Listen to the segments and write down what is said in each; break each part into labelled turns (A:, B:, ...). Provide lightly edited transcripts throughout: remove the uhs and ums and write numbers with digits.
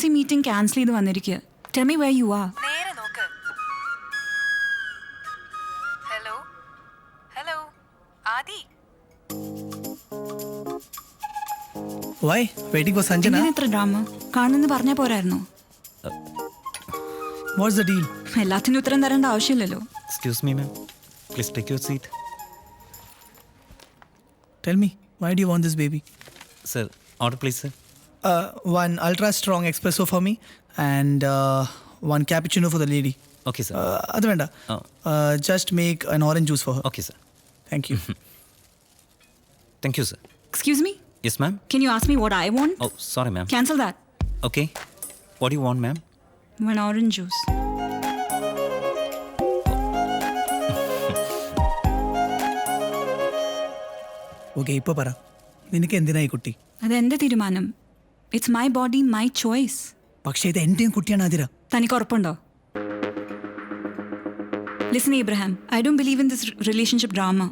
A: Emergency meeting cancel ചെയ്ത് വന്നിരിക്കുക. Tell me where you are.
B: നേരെ നോക്ക്. Hello hello Adi.
C: Why? Waiting for Sanjana?
A: എന്തിനാ ഇത്ര ഡ്രാമ? കാണുന്നെന്ന് പറഞ്ഞാൽ പോരായിരുന്നോ?
C: What's the deal?
A: എല്ലാത്തിനും ഉത്തരം തരേണ്ട ആവശ്യമില്ലല്ലോ.
D: Excuse me, ma'am. Please take your seat.
C: Tell me, why do you want this baby?
D: Sir, order please, sir.
C: One ultra strong espresso for me and one cappuccino for the lady.
D: Okay, sir.
C: Adu venda.
D: Oh.
C: Just make an orange juice for her.
D: Okay, sir.
C: Thank you.
D: Thank you, sir.
A: Excuse me?
D: Yes, ma'am.
A: Can you ask me what I want?
D: Oh, sorry, ma'am.
A: Cancel that.
D: Okay. What do you want, ma'am?
A: One orange juice.
C: Okay, ഇപ്പോൾ പറ. നിനക്ക് എന്തിനായി കുട്ടി?
A: അതെന്റെ തീരുമാനം. It's my body my choice.
C: പക്ഷേ ഇത് എന്റെയും കുട്ടിയാണ് ആതിര.
A: തനിക്ക് ഉറപ്പുണ്ടോ? Listen, Abraham, I don't believe in this relationship drama.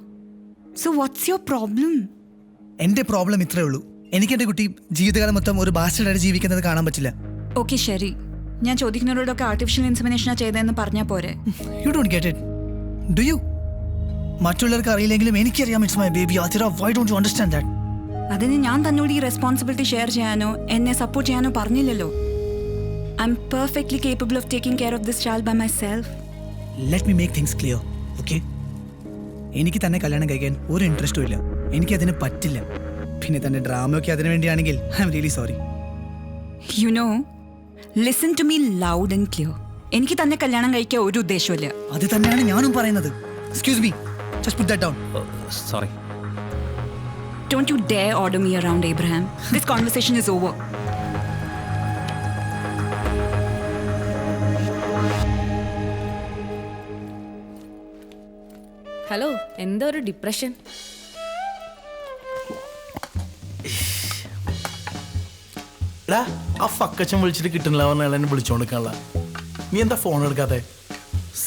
A: So what's your problem?
C: എൻ്റെ പ്രോബ്ലം ഇത്രേ ഉള്ളൂ. എനിക്ക് എൻ്റെ കുട്ടി ജീവിതകാലം മൊത്തം ഒരു ബാസ്റ്റർഡായിട്ട് ജീവിക്കുന്നത് കാണാൻ പറ്റില്ല.
A: ഓക്കെ ശരി, ഞാൻ ചോദിക്കുന്നവരോടൊക്കെ ആർട്ടിഫിഷ്യൽ ഇൻസെമിനേഷനാ ചെയ്തതെന്ന് പറഞ്ഞാൽ പോരെ?
C: You don't get it. Do you? മറ്റുള്ളവർക്ക് അറിയില്ലെങ്കിലും എനിക്കറിയാം it's my baby Athira. Why don't you understand that?
A: അതിന് ഞാൻ തന്നോട് ഈ റെസ്പോൺസിബിലിറ്റി ഷെയർ ചെയ്യാനോ എന്നെ സപ്പോർട്ട് ചെയ്യാനോ പറഞ്ഞില്ലല്ലോ. I am perfectly capable of taking care of this child by myself.
C: Let me make things clear, okay? എനിക്ക് തന്നെ കല്യാണം കഴിക്കാൻ ഒരു ഇൻട്രസ്റ്റും ഇല്ല. എനിക്കതിന് പറ്റില്ല. പിന്നെ തന്നെ ഡ്രാമയൊക്കെ അതിനു വേണ്ടിയാണെങ്കിൽ I am really sorry.
A: You know, listen to me loud and clear. എനിക്ക് തന്നെ കല്യാണം കഴിക്കാൻ ഒരു ഉദ്ദേശമില്ല.
C: അത് തന്നെയാണ് ഞാനും പറയുന്നത്. Excuse me, just put that down.
D: Sorry.
A: Don't you dare order me around, Abraham. This conversation is over.
E: Hello, എന്താ ഒരു ഡിപ്രഷൻ?
F: ആ ഫക്കച്ചൻ വിളിച്ചിട്ട് കിട്ടുന്നില്ല പറഞ്ഞാൽ എന്നെ വിളിച്ചോണ്ടിരിക്കാനുള്ള. നീ എന്താ ഫോൺ എടുക്കാത്തെ?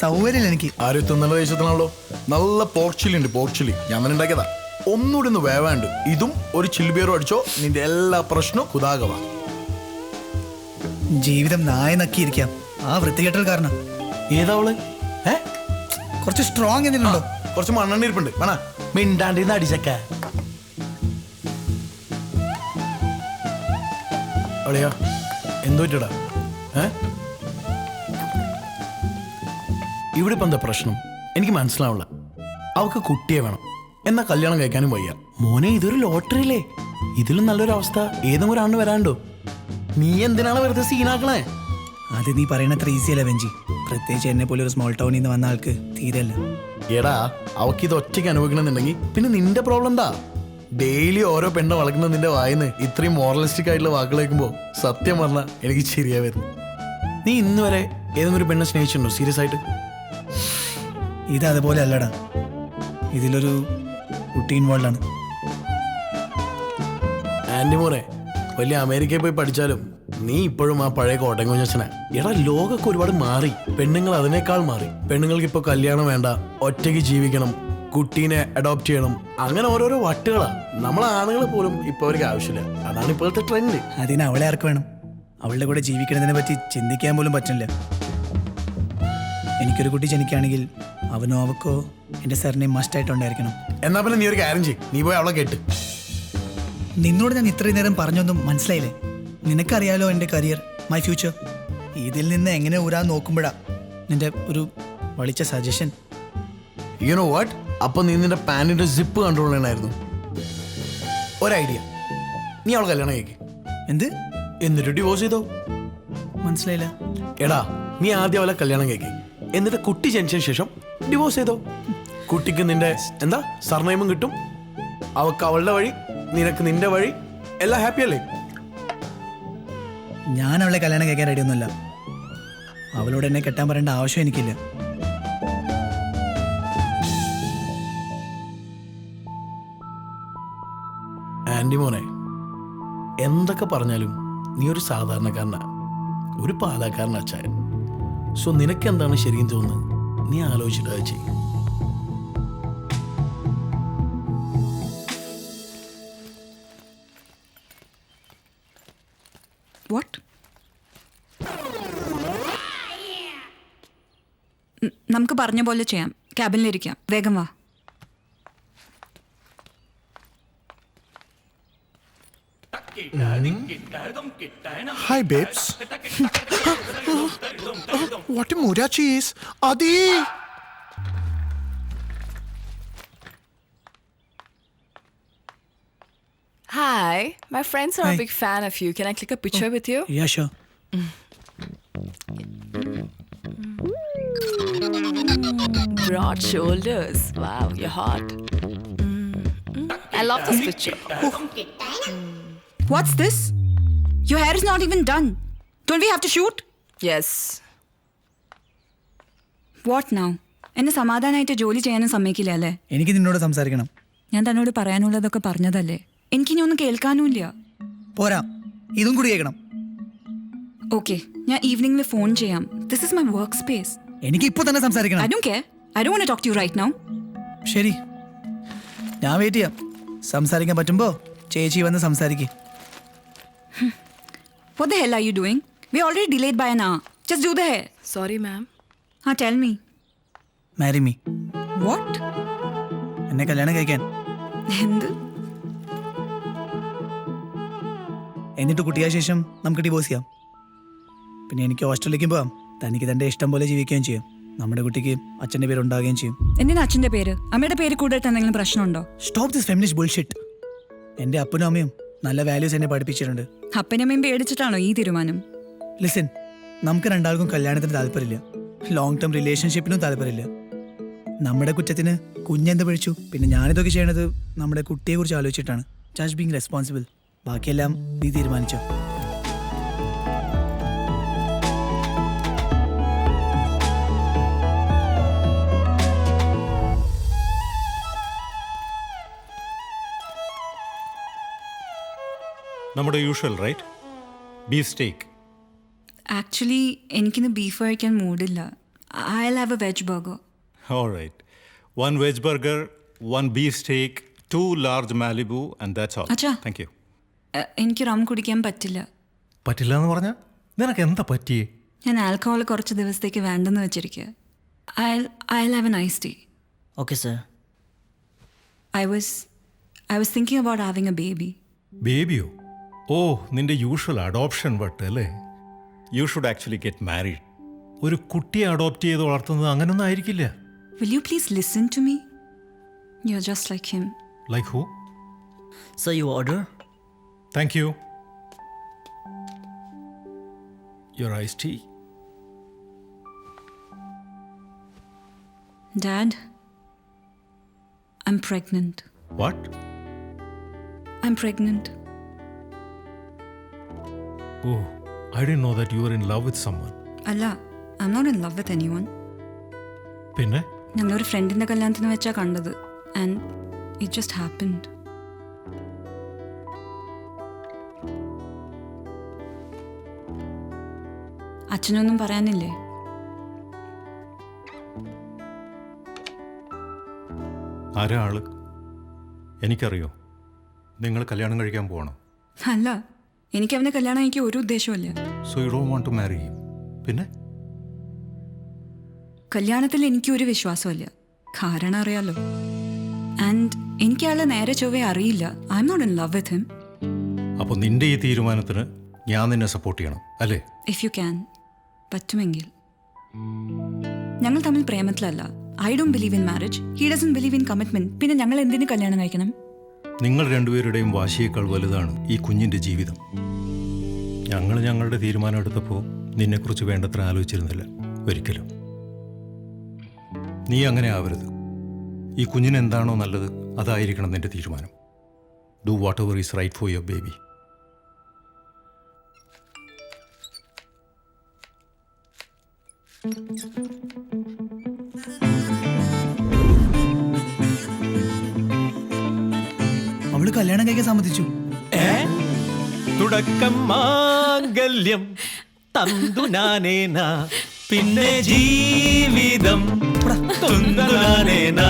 C: സൗകര്യം എനിക്ക്.
F: ആരും തിന്നല ദേശത്തിനാണല്ലോ. നല്ല പോർച്ചിലി ഉണ്ട്, പോർച്ചിലി ഞാൻ തന്നെ ഉണ്ടാക്കിയതാ. ഒന്നുകൂടി ഒന്ന് വേവാണ്ട് ഇതും ഒരു ചില്ലുബിയറും അടിച്ചോ, നിന്റെ എല്ലാ പ്രശ്നവും കുതാകവാ.
C: ജീവിതം നായ നക്കിയിരിക്കാം ആ വൃത്തികെട്ടൽ കാരണം.
F: ഏതാവള്?
C: കുറച്ച് സ്ട്രോങ് എന്തിനുണ്ടോ?
F: കുറച്ച് മണ്ണെണ്ണ ഇരിപ്പുണ്ട്, വേണ മിണ്ടാണ്ടിന്ന് അടിച്ചക്ക. അളിയാ എന്തോ പറ്റടാ? ഇവിടെ ഇപ്പം എന്താ പ്രശ്നം എനിക്ക് മനസ്സിലാവില്ല. അവൾക്ക് കുട്ടിയെ വേണം, എന്നാ കല്യാണം കഴിക്കാനും വയ്യ. മോനെ ഇതൊരു ലോട്ടറിയില്ലേ, ഇതിലും നല്ലൊരു അവസ്ഥ ഏതും ഒരാണ് വരാണ്ടോ. നീ എന്തിനാണ് വെറുതെ സീനാക്കണേ?
C: അത് നീ പറയണത്ര ഈസി അല്ല ബെഞ്ചി. പ്രത്യേകിച്ച് എന്നെ പോലെ ഒരു സ്മോൾ ടൗണിൽ നിന്ന് വന്ന ആൾക്ക് തീരല്ല.
F: എടാ അവൾക്ക് ഇത് ഒറ്റയ്ക്ക് അനുഭവിക്കണമെന്നുണ്ടെങ്കിൽ പിന്നെ നിന്റെ പ്രോബ്ലം എന്താ? ഡെയിലി ഓരോ പെണ്ണ വളക്കുന്ന നിന്റെ വായിന്ന് ഇത്രയും മോറലിസ്റ്റിക് ആയിട്ടുള്ള വാക്കുകൾ കേൾക്കുമ്പോൾ സത്യം പറഞ്ഞാൽ എനിക്ക് ശരിയാ വരുന്നു. നീ ഇന്ന് വരെ ഏതെങ്കിലും ഒരു പെണ്ണെ സ്നേഹിച്ചിട്ടുണ്ടോ സീരിയസ് ആയിട്ട്?
C: ഇത് അതുപോലെ അല്ലടാ, ഇതിലൊരു കുട്ടി ഇൻവോൾവ് ആണ്.
F: ആൻറ്റി മോനെ വലിയ അമേരിക്കയിൽ പോയി പഠിച്ചാലും നീ ഇപ്പോഴും ആ പഴയ കോട്ടയം കുഞ്ഞച്ചനെ. എടാ ലോകമൊക്കെ ഒരുപാട് മാറി, പെണ്ണുങ്ങൾ അതിനേക്കാൾ മാറി. പെണ്ണുങ്ങൾക്ക് ഇപ്പോൾ കല്യാണം വേണ്ട, ഒറ്റയ്ക്ക് ജീവിക്കണം, കുട്ടീനെ അഡോപ്റ്റ് ചെയ്യണം, അങ്ങനെ ഓരോരോ വട്ടുകളാ. നമ്മളെ ആണുങ്ങൾ പോലും ഇപ്പോൾ അവർക്ക് ആവശ്യമില്ല. അതാണ് ഇപ്പോഴത്തെ ട്രെൻഡ്.
C: അതിന് അവളെ ആർക്ക് വേണം? അവളുടെ കൂടെ ജീവിക്കണതിനെ പറ്റി ചിന്തിക്കാൻ പോലും പറ്റില്ല. എനിക്കൊരു കുട്ടി ജനിക്കുകയാണെങ്കിൽ അവനോ അവക്കോ എൻ്റെ സാറിനെ മസ്റ്റായിട്ടുണ്ടായിരിക്കണം.
F: എന്നാ പിന്നെ നീ ഒരു കാര്യം ചെയ്യും, നീ പോയി അവളെ കേട്ട്.
C: നിന്നോട് ഞാൻ ഇത്രയും നേരം പറഞ്ഞൊന്നും മനസ്സിലായില്ലേ? നിനക്കറിയാലോ എൻ്റെ കരിയർ, മൈ ഫ്യൂച്ചർ. ഇതിൽ നിന്ന് എങ്ങനെ ഊരാൻ നോക്കുമ്പോഴാ നിന്റെ ഒരു വളിച്ച സജഷൻ.
F: യു നോ വാട്ട്, അപ്പൊ നീ നിന്റെ പാൻറ്റിന്റെ സിപ്പ് കൺട്രോൾ ചെയ്യണമായിരുന്നു. ഒരു ഐഡിയ, നീ അവളെ കല്യാണം കഴിക്ക്.
C: എന്ത്?
F: എന്നിട്ട് ഡിവോഴ്സ് ചെയ്തോ?
C: മനസ്സിലായില്ല.
F: എടാ നീ ആദ്യം അവളെ കല്യാണം കഴിക്ക്, എന്നിട്ട് കുട്ടി ജനിച്ചതിന് ശേഷം ഡിവോഴ്സ് ചെയ്തോ. കുട്ടിക്ക് നിന്റെ എന്താ സർനെയിമും കിട്ടും, അവൾക്ക് അവളുടെ വഴി, നിനക്ക് നിന്റെ വഴി, എല്ലാം ഹാപ്പി അല്ലേ?
C: ഞാൻ അവളെ കല്യാണം കഴിക്കാൻ റെഡിയൊന്നുമല്ല. അവളോട് എന്നെ കെട്ടാൻ പറയേണ്ട ആവശ്യം എനിക്കില്ല.
F: ആൻറ്റി മോനെ എന്തൊക്കെ പറഞ്ഞാലും നീ ഒരു സാധാരണക്കാരനാ, ഒരു പാലക്കാരൻ അച്ചായൻ. സോ നിനക്ക് എന്താണ് ശരിയെന്ന് തോന്നുന്നത് നീ ആലോചിച്ചിട്ട് അത് ചെയ്യും.
A: What? നമുക്ക് പറഞ്ഞ പോലെ ചെയ്യാം. ക്യാബിനിലിരിക്കാം. വേഗം വാ.
G: Hi, babes. What a Murachi is. Adi!
B: Hi, my friends are
C: Hi.
B: a big fan of you. Can I click a picture with you?
C: Yeah, sure.
B: Broad shoulders. Wow, you're hot. I love this picture.
A: What's this? Your hair is not even done. Don't we have to shoot?
B: Yes.
A: What now? എന്നെ സമാധാനമായിട്ട് ജോലി ചെയ്യാനും സമ്മതിക്കില്ല അല്ലേ?
C: എനിക്ക് നിന്നോട് സംസാരിക്കണം.
A: ഞാൻ തന്നോട് പറയാനുള്ളതൊക്കെ പറഞ്ഞതല്ലേ? എനിക്കിനി ഒന്നും കേൾക്കാനുമില്ല.
C: പോരാ, ഇതും കൂടി കേൾക്കണം.
A: ഓക്കെ, ഞാൻ ഈവനിംഗിൽ ഫോൺ ചെയ്യാം. This is my work space.
C: എനിക്ക് ഇപ്പോൾ തന്നെ
A: ഐ
C: സംസാരിക്കണം.
A: Don't care. I don't want to talk to you right now.
C: ശരി, ഞാൻ വെയിറ്റ് ചെയ്യാം. സംസാരിക്കാൻ പറ്റുമ്പോൾ ചേച്ചി വന്ന് സംസാരിക്കേ.
A: What the hell are you doing? We already delayed by an hour. Just do the hair.
B: Sorry, ma'am.
A: Tell me.
C: Marry me.
A: What?
C: എന്നെ കല്യാണം കഴിക്കാൻ.
A: എന്ത്?
C: എന്നിട്ട് കുട്ടിയായ ശേഷം നമുക്ക് ഡിവോഴ്സ് ചെയ്യാം. പിന്നെ എനിക്ക് ഹോസ്റ്റലിലേക്ക് പോകാം. തനിക്ക് തൻ്റെ ഇഷ്ടം പോലെ ജീവിക്കുകയും ചെയ്യും. നമ്മുടെ കുട്ടിക്ക് അച്ഛൻ്റെ പേര് ഉണ്ടാവുകയും ചെയ്യും.
A: എന്തിനാ അച്ഛൻ്റെ പേര്? അമ്മയുടെ പേര് കൂടുതൽ എന്തെങ്കിലും പ്രശ്നമുണ്ടോ?
C: Stop this feminist bullshit. എൻ്റെ അപ്പനും അമ്മയും നല്ല വാല്യൂസ് എന്നെ പഠിപ്പിച്ചിട്ടുണ്ട്.
A: അപ്പനമ്മയും പേടിച്ചിട്ടാണോ ഈ തീരുമാനം?
C: ലിസൺ, നമുക്ക് രണ്ടാൾക്കും കല്യാണത്തിന് താല്പര്യമില്ല. ലോങ് ടേം റിലേഷൻഷിപ്പിനും താല്പര്യമില്ല. നമ്മുടെ കുറ്റത്തിന് കുഞ്ഞെന്ത് പഴിച്ചു? പിന്നെ ഞാനിതൊക്കെ ചെയ്യണത് നമ്മുടെ കുട്ടിയെക്കുറിച്ച് ആലോചിച്ചിട്ടാണ്. Just being responsible. ബാക്കിയെല്ലാം നീ തീരുമാനിച്ചോ.
H: നമ്മുടെ usual right, beef steak.
A: Actually എനിക്കിന്ന് ബീഫ് കഴിക്കാൻ മൂഡില്ല. I have a veg burger.
H: All right. One veg burger, one beef steak, 2 large Malibu, and that's all.
A: അച്ഛാ.
H: Thank you.
A: എനിക്ക് റം കുടിക്കാൻ പറ്റില്ല.
H: പറ്റില്ല എന്ന് പറഞ്ഞാൽ നിനക്ക് എന്താ പറ്റിയേ?
A: ഞാൻ ആൽക്കഹോൾ കുറച്ച് ദിവസത്തേക്ക് വേണ്ടെന്ന് വെച്ചിരിക്കുക. I'll have a nice tea.
C: Okay sir.
A: I was thinking about having a baby.
H: ബേബിയോ? ഓ, നിന്റെ യൂഷ്വൽ അഡോപ്ഷൻ വട്ട് അല്ലേ? You should actually get married. ഒരു കുട്ടിയെ അഡോപ്റ്റ് ചെയ്ത് വളർത്തുന്നത് അങ്ങനൊന്നും ആയിരിക്കില്ല.
A: Will you please listen to me? You're just like him.
H: Like who?
C: Sir, you order?
H: Thank you. Your iced tea.
A: Dad, I'm pregnant.
H: What?
A: I'm pregnant.
H: Oh, I didn't know that you were in love with someone.
A: അല്ല, I'm not in love with anyone.
H: പിന്നെ?
A: ഞങ്ങളൊരു ഫ്രണ്ടിന്റെ കല്യാണത്തിന് വെച്ചാ കണ്ടത്. And it just happened. അച്ഛനൊന്നും പറയാനില്ലേ?
H: ആരാ ആള്? എനിക്കറിയോ. നിങ്ങൾ കല്യാണം കഴിക്കാൻ പോകണം.
A: അല്ല, എനിക്ക് അവനെ കല്യാണം കഴിക്കാൻ ഒരു ഉദ്ദേശമില്ല.
H: So you don't want to marry him. പിന്നെ?
A: കല്യാണത്തിൽ എനിക്ക് ഒരു വിശ്വാസമില്ല. കാരണം അറിയാലോ. ആൻഡ് എനിക്ക് അയാളെ നേരെ ചൊവ്വേ അറിയില്ല. I am not in love with him.
H: അപ്പോൾ നിന്റെ ഈ തീരുമാനത്തിന് ഞാൻ നിന്നെ സപ്പോർട്ട് ചെയ്യണം അല്ലേ?
A: ഇഫ് യു ക്യാൻ, പറ്റുമെങ്കിൽ. ഞങ്ങൾ തമ്മിൽ പ്രേമത്തിലല്ല. I don't believe in marriage. He doesn't believe in commitment. പിന്നെ ഞങ്ങൾ എന്തിനു കല്യാണം കഴിക്കണം?
H: നിങ്ങൾ രണ്ടുപേരുടെയും വാശിയേക്കാൾ വലുതാണ് ഈ കുഞ്ഞിൻ്റെ ജീവിതം. ഞങ്ങൾ ഞങ്ങളുടെ തീരുമാനം എടുത്തപ്പോൾ നിന്നെക്കുറിച്ച് വേണ്ടത്ര ആലോചിച്ചിരുന്നില്ല ഒരിക്കലും. നീ അങ്ങനെ ആവരുത്. ഈ കുഞ്ഞിന് എന്താണോ നല്ലത് അതായിരിക്കണം നിന്റെ തീരുമാനം. Do whatever is right for your baby.
C: അവള് കല്യാണം കഴിക്കാൻ സമ്മതിച്ചു.
I: തുടക്കം മാംഗല്യം തന്തുനാനേന പിന്നെ ജീവിതം തുന്തുനാനേന.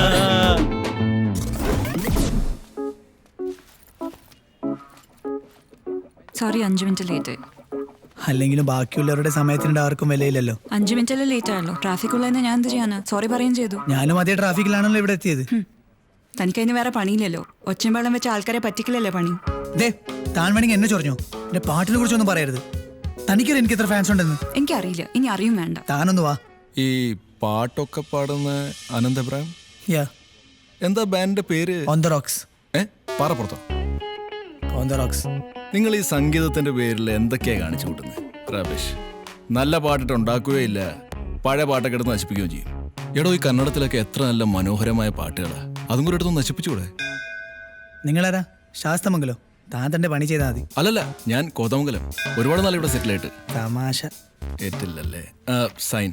A: സോറി, 5 മിനിറ്റ് ലേറ്റ് ആയി.
C: അല്ലെങ്കിലും ബാക്കിയുള്ളവരുടെ സമയത്തിൻ്റെ ആർക്കും വിലയില്ലല്ലോ.
A: 5 മിനിറ്റല്ലേ ലേറ്റ് ആയല്ലോ. ട്രാഫിക് ഉള്ളതെന്ന് ഞാൻ എന്ത് ചെയ്യാനാ? സോറി പറയുകയും ചെയ്തു.
C: ഞാനും അതേ ട്രാഫിക്കിലാണല്ലോ ഇവിടെ എത്തിയത്.
A: തനിക്കതിന് വേറെ പണിയില്ലല്ലോ. ഒച്ചയും വെള്ളം വെച്ച ആൾക്കാരെ പറ്റിക്കില്ലല്ലേ പണി.
C: ദേ, താൻ വേണമെങ്കിൽ എന്നെ ചൊറിഞ്ഞോ. എൻ്റെ പാട്ടിനെ കുറിച്ചൊന്നും പറയരുത്. തനിക്കറിയാം എനിക്ക് എത്ര ഫാൻസ് ഉണ്ടെന്ന്.
A: എനിക്കറിയില്ല, ഇനി അറിയും വേണ്ട.
C: താനൊന്ന് വാ.
J: ഈ പാട്ടൊക്കെ പാടുന്ന അനന്തപ്രായം
C: യാ,
J: എന്താ ബാൻഡിന്റെ പേര്?
C: On the rocks.
J: പാറപ്പുറത്തോ?
C: On the rocks.
J: നിങ്ങൾ ഈ സംഗീതത്തിന്റെ പേരിൽ എന്തൊക്കെയാ കാണിച്ചു കൂട്ടുന്നത് രാബേഷ്? നല്ല പാട്ടിട്ട് ഉണ്ടാക്കുകയില്ല, പഴയ പാട്ടൊക്കെ എടുത്ത് നശിപ്പിക്കുകയും ചെയ്യും. എടോ, ഈ കന്നഡത്തിലൊക്കെ എത്ര നല്ല മനോഹരമായ പാട്ടുകളാ, അതും കൂടെ എടുത്തൊന്ന് നശിപ്പിച്ചുകൂടെ?
C: നിങ്ങളാരാ? ശാസ്തമംഗലോ? താൻ തന്റെ പണി ചെയ്താൽ മതി.
J: അല്ലല്ല, ഞാൻ കോതമംഗലം. ഒരുപാട് നാൾ ഇവിടെ സെറ്റിൽ ആയിട്ട്.
C: തമാശ.
J: ഏറ്റില്ലല്ലേ? സൈൻ.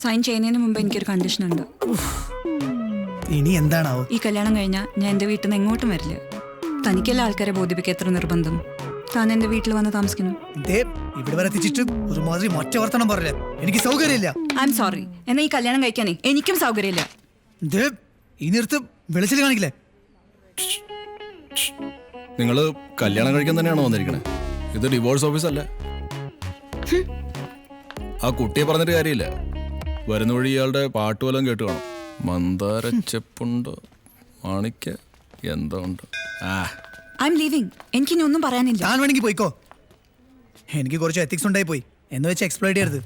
A: സൈൻ ചെയ്യുന്നതിന് മുമ്പ് എനിക്കൊരു കണ്ടീഷൻ ഉണ്ട്.
C: ഇനി എന്താണാവോ?
A: ഈ കല്യാണം കഴിഞ്ഞാൽ ഞാൻ എൻ്റെ വീട്ടിൽ നിന്ന് എങ്ങോട്ടും വരില്ല. തനിക്കല്ല ആൾക്കാരെ ബോധിപ്പിക്കുക എത്ര നിർബന്ധം. താൻ എൻ്റെ വീട്ടിൽ വന്ന് താമസിക്കുന്നു.
C: ഇവിടെ വരെ എത്തിച്ചിട്ട് ഒരുമാതിരി മൊറ്റ വർത്തനം പറയില്ല. എനിക്ക് സൗകര്യമില്ല.
A: I am sorry. എന്നാൽ ഈ കല്യാണം കഴിക്കാനേ എനിക്കും സൗകര്യമില്ല.
C: ഈ നിർത്ത് വെളിച്ചിൽ കാണിക്കില്ലേ?
J: നിങ്ങൾ കല്യാണം കഴിക്കാൻ തന്നെയാണോ വന്നിരിക്കണേ? ഇത് ഡിവോഴ്സ് ഓഫീസ് അല്ല. ആ കുട്ടിയെ പറഞ്ഞിട്ട് കാര്യമില്ല. വരുന്ന വഴി ഇയാളുടെ പാട്ട് വല്ലതും കേട്ട് കാണും. മന്ദാര ചെപ്പുണ്ടോ, മാണിക്ക എന്തോ ഉണ്ട്.
A: I am leaving. എനിക്കിനി ഒന്നും പറയാനില്ല.
C: താൻ വേണമെങ്കിൽ പോയിക്കോ. എനിക്ക് കുറച്ച് എത്തിക്സ് ഉണ്ടായി പോയി എന്ന് വെച്ച് എക്സ്പ്ലോയിറ്റ് ചെയ്യരുത്.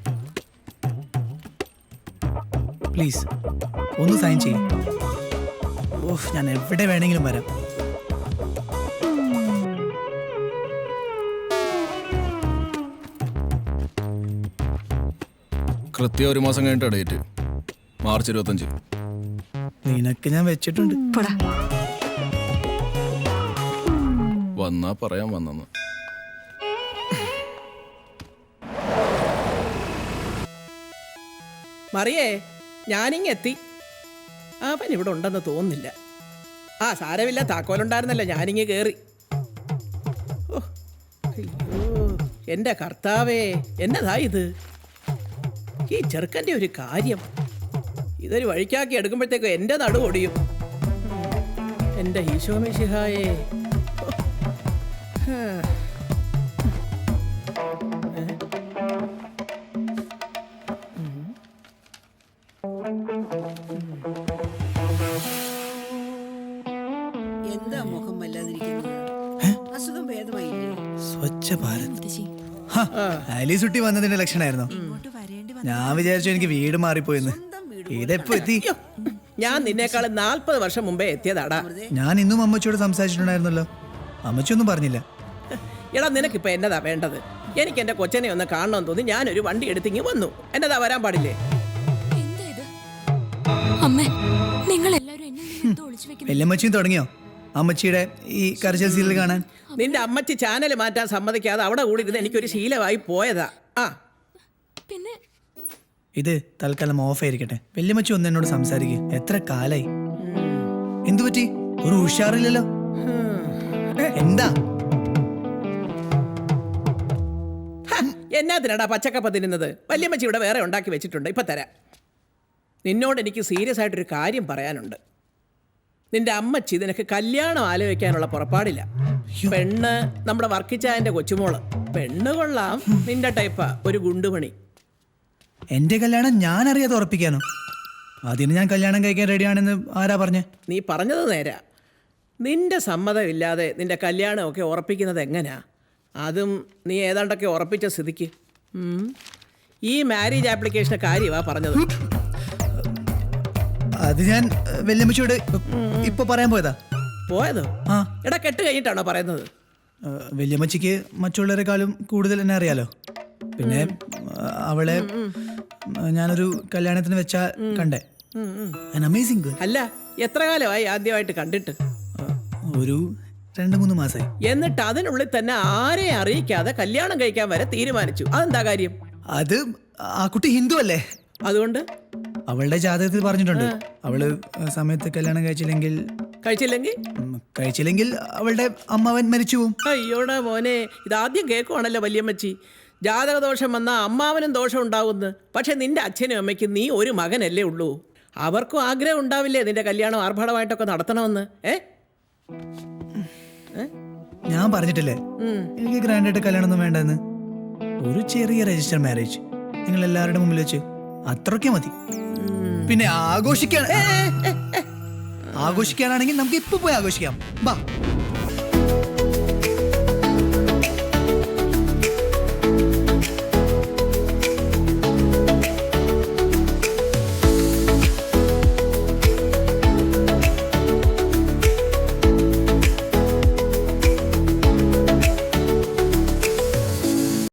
C: പ്ലീസ് ഒന്ന് സൈൻ ചെയ്യും. ഓഹ്, ഞാൻ എവിടെ വേണമെങ്കിലും വരാം.
J: കൃത്യം 1 മാസം കഴിഞ്ഞിട്ട് ഡേറ്റ്, മാർച്ച് 25.
C: നിനക്ക് ഞാൻ വെച്ചിട്ടുണ്ട്.
A: പോടാ.
J: വന്നാ പറയാൻ വന്നെന്ന്.
K: മറിയേ, ഞാനിങ്ങെത്തി. അവൻ ഇവിടെ ഉണ്ടെന്ന് തോന്നുന്നില്ല. സാരമില്ല, താക്കോലുണ്ടായിരുന്നല്ലോ, ഞാനിങ്ങ് കയറി. ഓ, അയ്യോ, എൻ്റെ കർത്താവേ, എന്നതാ ഇത്? ഈ ചെറുക്കൻ്റെ ഒരു കാര്യം. ഇതൊരു വഴിക്കാക്കി എടുക്കുമ്പോഴത്തേക്ക് എൻ്റെ നടു ഒടിയും. എൻ്റെ ഈശോ മിശിഹായേ.
L: എന്താ മുഖം വല്ലാതിരിക്കുന്നത്? അസുഖം ഭേദമായില്ലേ?
C: സ്വച്ഛ ഭാരത്. അലിസുട്ടി വന്നതിന്റെ ലക്ഷണമായിരുന്നോ? ഞാൻ വിചാരിച്ചു എനിക്ക് വീട് മാറിപ്പോയെന്ന്. ഇതെപ്പോ എത്തി?
K: ഞാൻ നിന്നേക്കാളും 40 വർഷം മുമ്പേ എത്തിയതാടാ.
C: ഞാൻ ഇന്നും അമ്മച്ചിയോട് സംസാരിച്ചിട്ടുണ്ടായിരുന്നല്ലോ. അമ്മച്ചിയൊന്നും പറഞ്ഞില്ല.
K: എടാ, നിനക്കിപ്പോ എന്നതാ വേണ്ടത്? എനിക്ക് എന്റെ കൊച്ചനെ ഒന്ന് കാണണമെന്ന് തോന്നി ഞാനൊരു വണ്ടി എടുത്തിങ്ങി വന്നു. എന്നതാ, വരാൻ പാടില്ലേ?
C: വല്യമ്മച്ചിയും തുടങ്ങിയോ അമ്മച്ചിയുടെ ഈ കരച്ചിൽ സീരിയൽ കാണാൻ?
K: നിന്റെ അമ്മച്ചി ചാനൽ മാറ്റാൻ സമ്മതിക്കാതെ അവിടെ കൂടി ഇരുന്ന് എനിക്കൊരു ശീലമായി പോയതാ.
C: ഇത് തൽക്കാലം ഓഫ് ആയിരിക്കട്ടെ. വല്യമ്മച്ചി ഒന്ന് എന്നോട് സംസാരിക്കുക. എത്ര കാലായി? എന്തു പറ്റി? ഒരു ഉഷാറില്ലല്ലോ. എന്താ?
K: എന്നാത്തിനാടാ പച്ചക്കപ്പ തിന്നുന്നത്? വല്യമ്മച്ചി ഇവിടെ വേറെ ഉണ്ടാക്കി വെച്ചിട്ടുണ്ട്, ഇപ്പൊ തരാം. നിന്നോട് എനിക്ക് സീരിയസ് ആയിട്ടൊരു കാര്യം പറയാനുണ്ട്. നിന്റെ അമ്മച്ചി നിനക്ക് കല്യാണം ആലോചിക്കാനുള്ള പുറപ്പാടില്ല. പെണ്ണ് നമ്മുടെ വർക്കിച്ചായന്റെ കൊച്ചുമോള്. പെണ്ണ് കൊള്ളാം, നിന്റെ ടൈപ്പാ, ഒരു ഗുണ്ടുമണി.
C: എന്റെ കല്യാണം ഞാൻ അറിയാതെ ഉറപ്പിക്കാനോ? അതിന് ഞാൻ കല്യാണം കഴിക്കാൻ റെഡിയാണെന്ന് ആരാ പറഞ്ഞേ?
K: നീ പറഞ്ഞത് നേരാ. നിന്റെ സമ്മതമില്ലാതെ നിന്റെ കല്യാണമൊക്കെ ഉറപ്പിക്കുന്നത് എങ്ങനെയാ? അതും നീ ഏതാണ്ടൊക്കെ ഉറപ്പിച്ച സ്ഥിതിക്ക്. ഈ മാരേജ് ആപ്ലിക്കേഷന്റെ കാര്യമാ പറഞ്ഞത്.
C: അത് ഞാൻ വല്യമ്മച്ചിയോട് ഇപ്പൊ പറയാൻ പോയതാ.
K: പോയതോ? എടാ, കെട്ട് കഴിഞ്ഞിട്ടാണോ പറയുന്നത്?
C: വല്യമ്മച്ചിക്ക് മറ്റുള്ളവരെക്കാളും കൂടുതൽ എന്നെ അറിയാലോ. പിന്നെ അവളെ ഞാനൊരു കല്യാണത്തിന് വെച്ചാ കണ്ടേ.
K: അല്ല, എത്ര കാലമായി ആദ്യമായിട്ട് കണ്ടിട്ട്?
C: ഒരു 2-3 മാസമായി.
K: എന്നിട്ട് അതിനുള്ളിൽ തന്നെ ആരെയും അറിയിക്കാതെ കല്യാണം കഴിക്കാൻ വരെ തീരുമാനിച്ചു. അതെന്താ കാര്യം?
C: അത് ആ കുട്ടി ഹിന്ദു അല്ലേ,
K: അതുകൊണ്ട്
C: അവളുടെ ജാതകത്തിൽ പറഞ്ഞിട്ടുണ്ട് അവള് സമയത്ത് കല്യാണം കഴിച്ചില്ലെങ്കിൽ അവളുടെ അമ്മാവൻ മരിച്ചു പോവും.
K: അയ്യോടാ മോനെ, ഇതാദ്യം കേൾക്കുവാണല്ലോ വല്യമ്മച്ചി. ജാതകദോഷം വന്നാൽ അമ്മാവനും ദോഷം ഉണ്ടാവുന്നു. പക്ഷെ നിന്റെ അച്ഛനും അമ്മയ്ക്കും നീ ഒരു മകനല്ലേ ഉള്ളൂ. അവർക്കും ആഗ്രഹം ഉണ്ടാവില്ലേ നിന്റെ കല്യാണം ആർഭാടമായിട്ടൊക്കെ നടത്തണമെന്ന്?
C: ഞാൻ പറഞ്ഞിട്ടില്ലേ എനിക്ക് ഗ്രാൻഡായിട്ട് കല്യാണം ഒന്നും വേണ്ടെന്ന്. ഒരു ചെറിയ രജിസ്റ്റർ മാരേജ് നിങ്ങൾ എല്ലാവരുടെ മുമ്പിൽ വെച്ച് അത്രയ്ക്ക് മതി. പിന്നെ ആഘോഷിക്കാനാണെങ്കിൽ നമുക്ക് ഇപ്പൊ പോയി ആഘോഷിക്കാം. ബാ.